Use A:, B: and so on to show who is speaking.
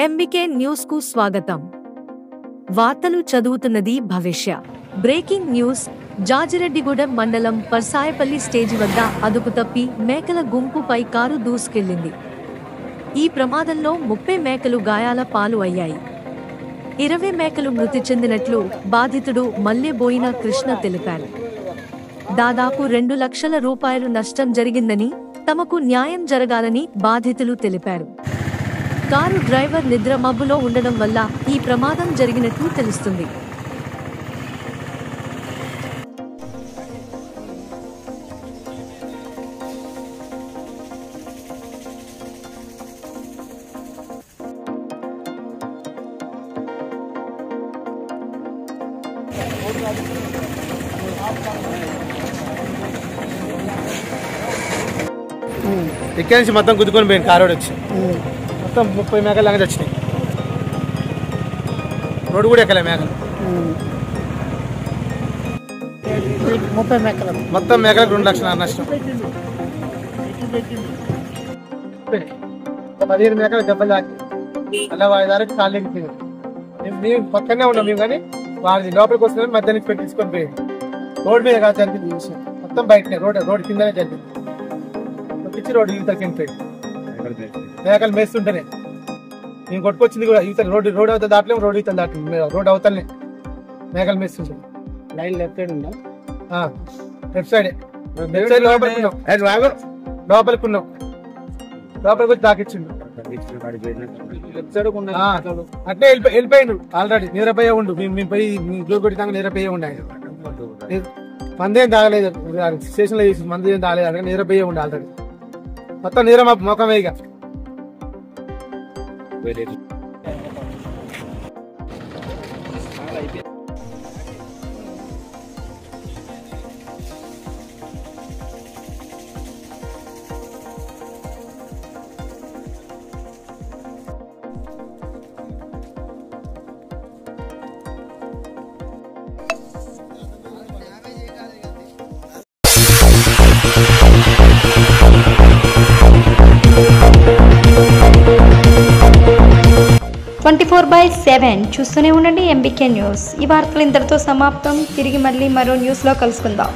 A: MBK news కు స్వాగతం. వార్తలు చదువుతున్నది భవిష్య. Breaking news. జాజిరెడ్డిగూడెం మండలం పర్సాయపల్లి స్టేజి వద్ద అదుపు తప్పి మేకల గుంపుపై కారు దూసుకెళ్లింది. ఈ ప్రమాదంలో 30 మేకలు గాయాల పాలు అయ్యాయి. 20 మేకలు మృతి చెందినట్లు బాధితుడు మల్లెబోయిన కృష్ణ తెలిపారు. దాదాపు 2 లక్షల రూపాయలు నష్టం జరిగిందని, తమకు న్యాయం జరగాలని బాధితులు తెలిపారు. కారు డ్రైవర్ నిద్ర మబ్బులో ఉండడం వల్ల ఈ ప్రమాదం జరిగినట్లు తెలుస్తుంది.
B: ఇక్కడి నుంచి మొత్తం గుద్దుకొని పోయింది కారోడు వచ్చి మొత్తం 30 మేకలు లాగా వచ్చినాయి. రోడ్డు కూడా ఎక్కలే మేకలు.
C: 30 మేకలు
B: మొత్తం మేకలకు 2 లక్షల నష్టం. 15 మేకలు దెబ్బలు తాకి అలా వాయిదారికి కాళ్ళకి మేము పక్కనే ఉన్నాం. మేము కానీ వాళ్ళని లోపలికి వస్తున్నాం, మధ్యాహ్నం పెట్టించుకొని పోయింది. రోడ్డు మీద కాదు జరిగింది విషయం, మొత్తం బయటనే రోడ్డు కిందనే జరిగింది. పిచ్చి రోడ్డు యువతలకి వెళ్ళిపోయింది. మేకలు మేస్తుంటేనే మేము కొట్టుకొచ్చింది కూడా యువతలు. రోడ్డు అవతల దాటలేము, రోడ్డు యువతలు దాటలేము. రోడ్డు అవతలనే మేకలు మేస్తుంటాయి.
C: లైన్ లెఫ్ట్ సైడ్ ఉందా?
B: లెఫ్ట్ సైడ్ లోపలికి ఉన్నాం. లోపలికి వచ్చి తాకిచ్చిండు. అట్లే వెళ్ళిపోయిండు. ఆల్రెడీ నిద్రపోయే ఉండు. మేము పోయి గ్లూ కొట్టినాక నిద్రపోయే ఉండు. ఆయన మందేం తాగలేదు, స్టేషన్ లో చేసి మంది ఏం తాగలేదు. అలాగే నిద్రపోయే ఉండు. ఆల్రెడీ మొత్తం నీర మొఖమే ఇక.
D: చూస్తూనే ఉండండి ఎంబీకే న్యూస్. ఈ వార్తలు ఇంతటితో సమాప్తం. తిరిగి మళ్ళీ మరో న్యూస్లో కలుసుకుందాం.